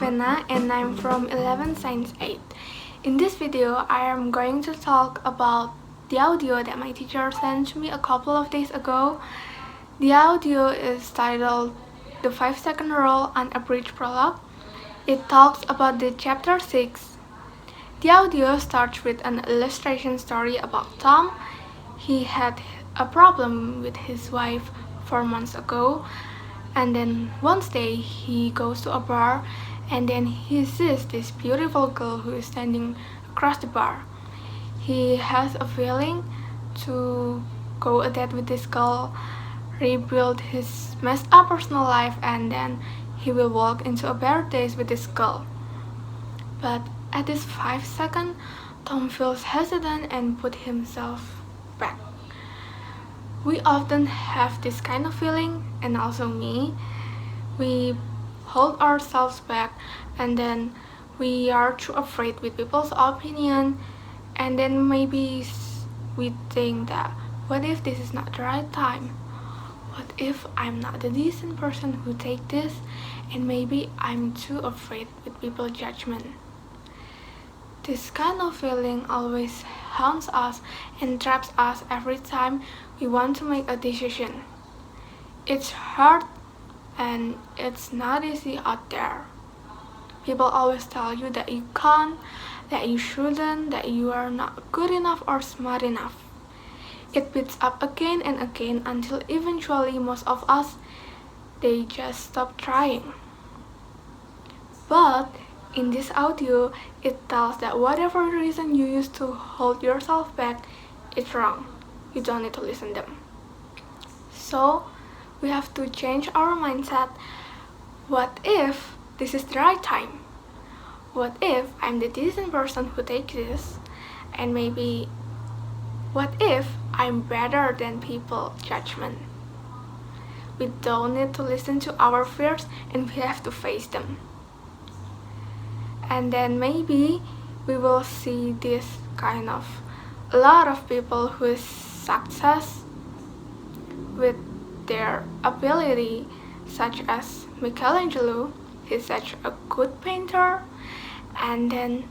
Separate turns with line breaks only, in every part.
Savannah and I'm from 11 Science 8. In this video, I am going to talk about the audio that my teacher sent to me a couple of days ago. The audio is titled The 5-Second Rule, an Abridged Prologue. It talks about the chapter 6. The audio starts with an illustration story about Tom. He had a problem with his wife 4 months ago, and then one day he goes to a bar and then he sees this beautiful girl who is standing across the bar. He has a feeling to go a date with this girl, rebuild his messed up personal life, and then he will walk into a better days with this girl. But at this 5 seconds, Tom feels hesitant and put himself back. We often have this kind of feeling, and also me. We hold ourselves back, and then we are too afraid with people's opinion, and then maybe we think that, what if this is not the right time? What if I'm not the decent person who take this, and maybe I'm too afraid with people's judgment? This kind of feeling always haunts us and traps us every time we want to make a decision. It's hard and it's not easy out there. People always tell you that you can't, that you shouldn't, that you are not good enough or smart enough. It beats up again and again until eventually most of us, they just stop trying. But in this audio, it tells that whatever reason you use to hold yourself back, it's wrong. You don't need to listen to them. So, we have to change our mindset. What if this is the right time? What if I'm the decent person who takes this? And maybe, what if I'm better than people's judgment? We don't need to listen to our fears, and we have to face them. And then maybe we will see this kind of a lot of people who is success with their ability, such as Michelangelo. He's such a good painter. And then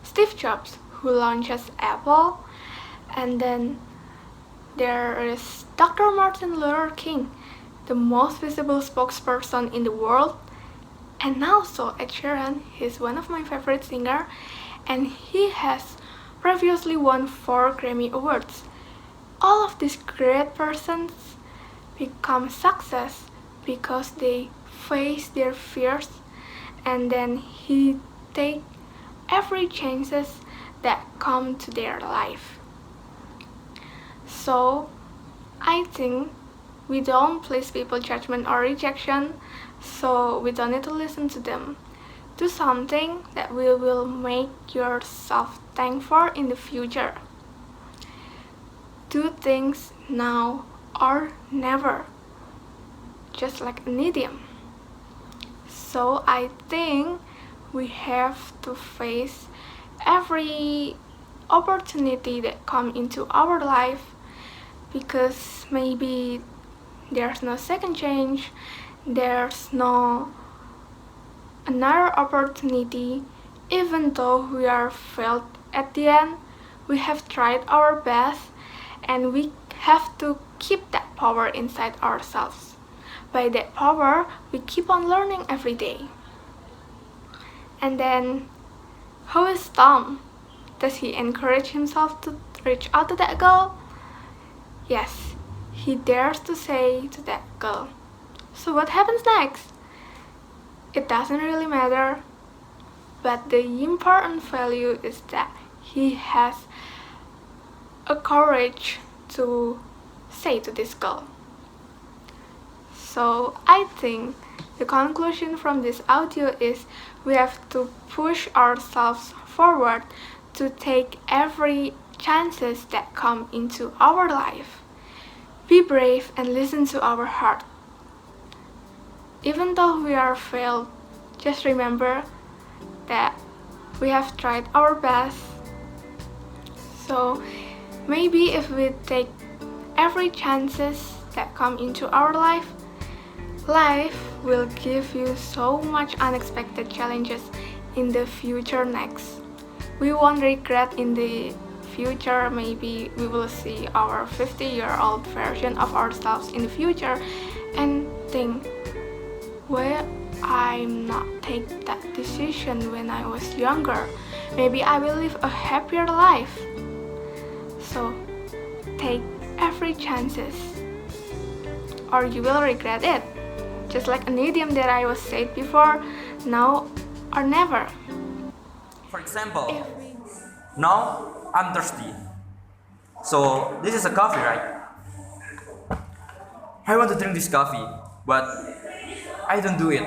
Steve Jobs, who launches Apple. And then there is Dr. Martin Luther King, the most visible spokesperson in the world. And also Ed Sheeran, he's one of my favorite singers, and he has previously won 4 Grammy Awards. All of these great persons become success because they face their fears, and then he take every chances that come to their life. So I think we don't please people's judgment or rejection, so we don't need to listen to them. Do something that will make yourself thankful in the future. Do things now or never, just like an idiom. So I think we have to face every opportunity that come into our life, because maybe there's no second change, there's no another opportunity. Even though we are failed at the end, we have tried our best, and we have to keep that power inside ourselves. By that power, we keep on learning every day. And then, how is Tom? Does he encourage himself to reach out to that girl? Yes, he dares to say to that girl. So what happens next? It doesn't really matter, but the important value is that he has a courage to say to this girl. So I think the conclusion from this audio is we have to push ourselves forward to take every chances that come into our life. Be brave and listen to our heart. Even though we are failed, just remember that we have tried our best. So maybe if we take every chances that come into our life will give you so much unexpected challenges in the future next. We won't regret in the future. Maybe we will see our 50-year-old version of ourselves in the future and think, well, I'm not take that decision when I was younger. Maybe I will live a happier life. So take every chances or you will regret it. Just like an idiom that I was said before, now or never.
For example, now I'm thirsty. So this is a coffee, right? I want to drink this coffee, but I don't do it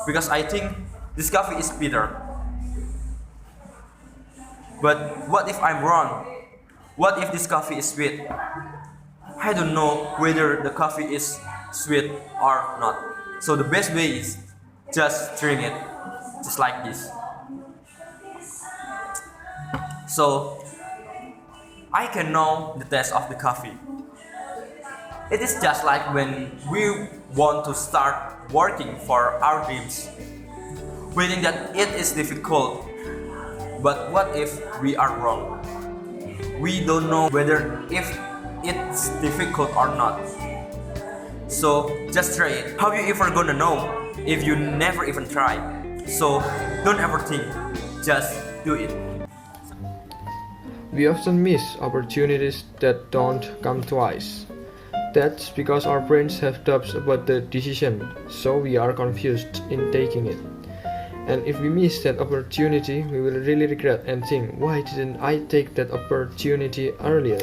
because I think this coffee is bitter. But what if I'm wrong? What if this coffee is sweet? I don't know whether the coffee is sweet or not. So the best way is just drink it, just like this. So I can know the taste of the coffee. It is just like when we want to start working for our dreams. We think that it is difficult, but what if we are wrong? We don't know whether if it's difficult or not. So just try it. How you ever gonna know if you never even try? So don't ever think, just do it.
We often miss opportunities that don't come twice. That's because our brains have doubts about the decision, so we are confused in taking it. And if we miss that opportunity, we will really regret and think, why didn't I take that opportunity earlier?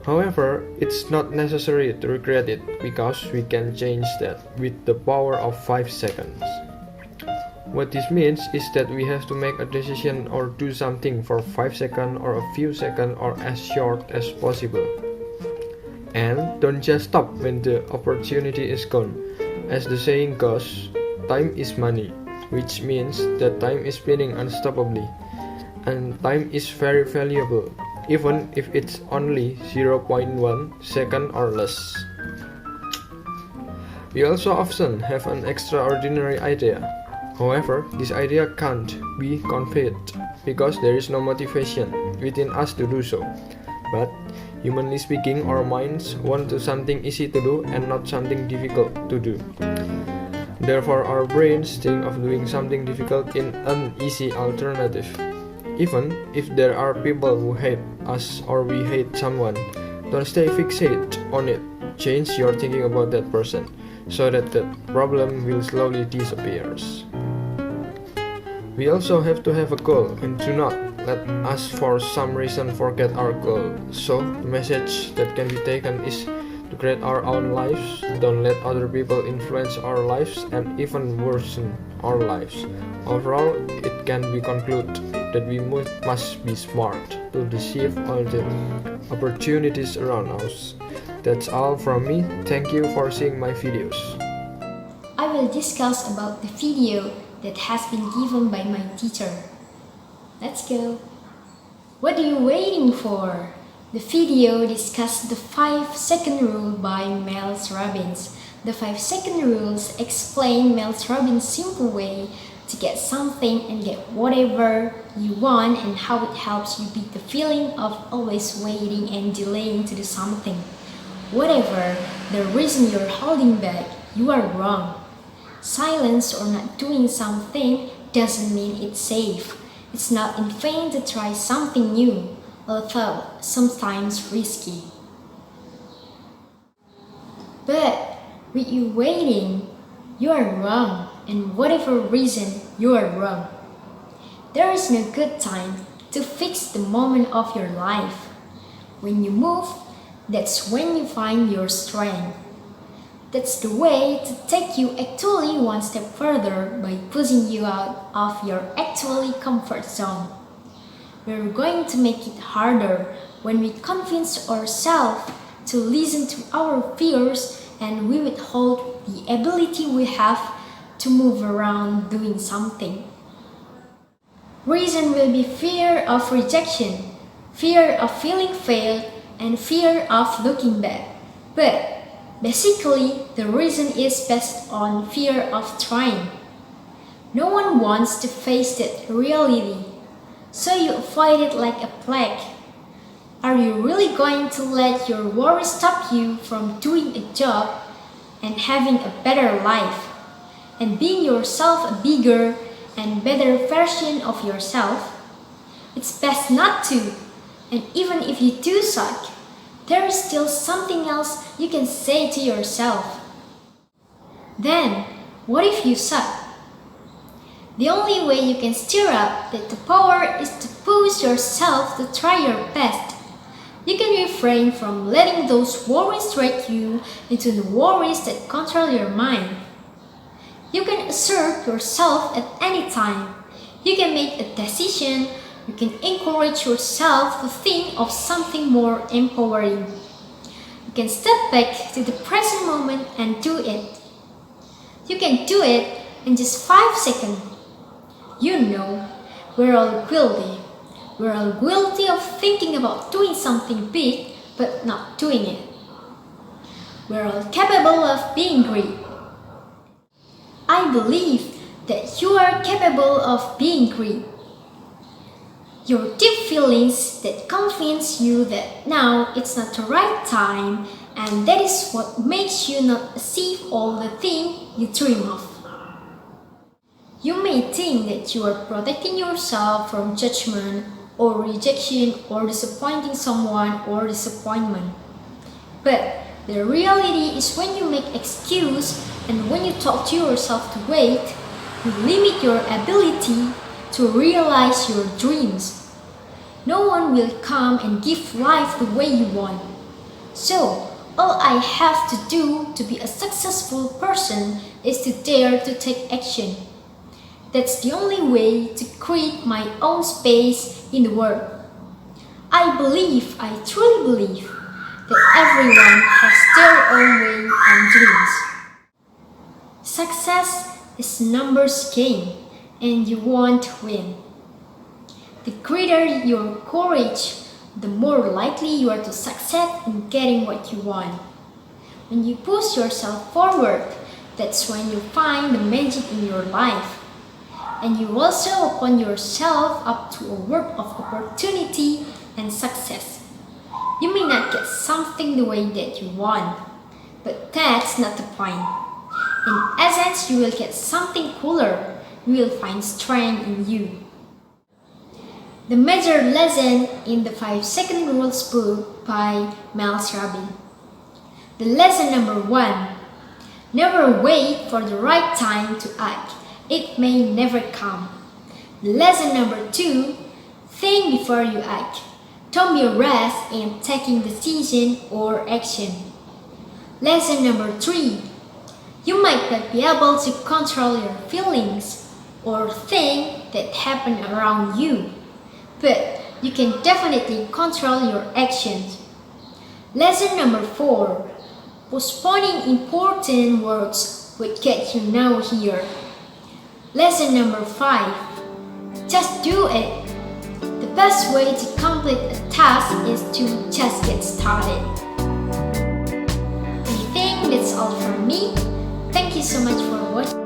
However, it's not necessary to regret it because we can change that with the power of 5 seconds. What this means is that we have to make a decision or do something for 5 seconds or a few seconds or as short as possible. And don't just stop when the opportunity is gone. As the saying goes, time is money, which means that time is spinning unstoppably. And time is very valuable, even if it's only 0.1 second or less. We also often have an extraordinary idea. However, this idea can't be conveyed because there is no motivation within us to do so. But, humanly speaking, our minds want to something easy to do and not something difficult to do. Therefore, our brains think of doing something difficult in an easy alternative. Even if there are people who hate us or we hate someone, don't stay fixated on it. Change your thinking about that person so that the problem will slowly disappear. We also have to have a goal and do not let us for some reason forget our goal. So the message that can be taken is to create our own lives, don't let other people influence our lives and even worsen our lives. Overall, it can be concluded that we must be smart to deceive all the opportunities around us. That's all from me. Thank you for seeing my videos.
I will discuss about the video that has been given by my teacher. Let's go. What are you waiting for? The video discussed the 5-second rule by Mel Robbins. The 5-second rules explain Mel Robins' simple way to get something and get whatever you want and how it helps you beat the feeling of always waiting and delaying to do something. Whatever the reason you're holding back, you are wrong. Silence or not doing something doesn't mean it's safe. It's not in vain to try something new, although sometimes risky. But with you waiting, you are wrong, and whatever reason, you are wrong. There is no good time to fix the moment of your life. When you move, that's when you find your strength. That's the way to take you actually one step further by pushing you out of your actually comfort zone. We're going to make it harder when we convince ourselves to listen to our fears and we withhold the ability we have to move around doing something. Reason will be fear of rejection, fear of feeling failed, and fear of looking bad. But Basically, the reason is based on fear of trying. No one wants to face that reality, so you avoid it like a plague. Are you really going to let your worry stop you from doing a job and having a better life, and being yourself a bigger and better version of yourself? It's best not to, and even if you do suck, there is still something else you can say to yourself. Then, what if you suck? The only way you can stir up that the power is to push yourself to try your best. You can refrain from letting those worries drag you into the worries that control your mind. You can assert yourself at any time. You can make a decision. You can encourage yourself to think of something more empowering. You can step back to the present moment and do it. You can do it in just 5 seconds. You know, we're all guilty. We're all guilty of thinking about doing something big but not doing it. We're all capable of being great. I believe that you are capable of being great. Your deep feelings that convince you that now it's not the right time, and that is what makes you not achieve all the things you dream of. You may think that you are protecting yourself from judgment or rejection or disappointing someone or disappointment. But the reality is when you make excuse and when you talk to yourself to wait, you limit your ability to realize your dreams. No one will come and give life the way you want. So, all I have to do to be a successful person is to dare to take action. That's the only way to create my own space in the world. I truly believe, that everyone has their own way and dreams. Success is a numbers game, and you won't win. The greater your courage, the more likely you are to succeed in getting what you want. When you push yourself forward, that's when you find the magic in your life. And you also open yourself up to a world of opportunity and success. You may not get something the way that you want, but that's not the point. In essence, you will get something cooler. You will find strength in you. The major lesson in the 5-Second Rules book by Mel Robins. The lesson number 1. Never wait for the right time to act. It may never come. The lesson number 2. Think before you act. Don't be rash in taking decision or action. Lesson number 3. You might not be able to control your feelings or things that happen around you, but you can definitely control your actions. Lesson number 4. Postponing important words would get you now here. Lesson number 5. Just do it. The best way to complete a task is to just get started. I think that's all from me. Thank you so much for watching.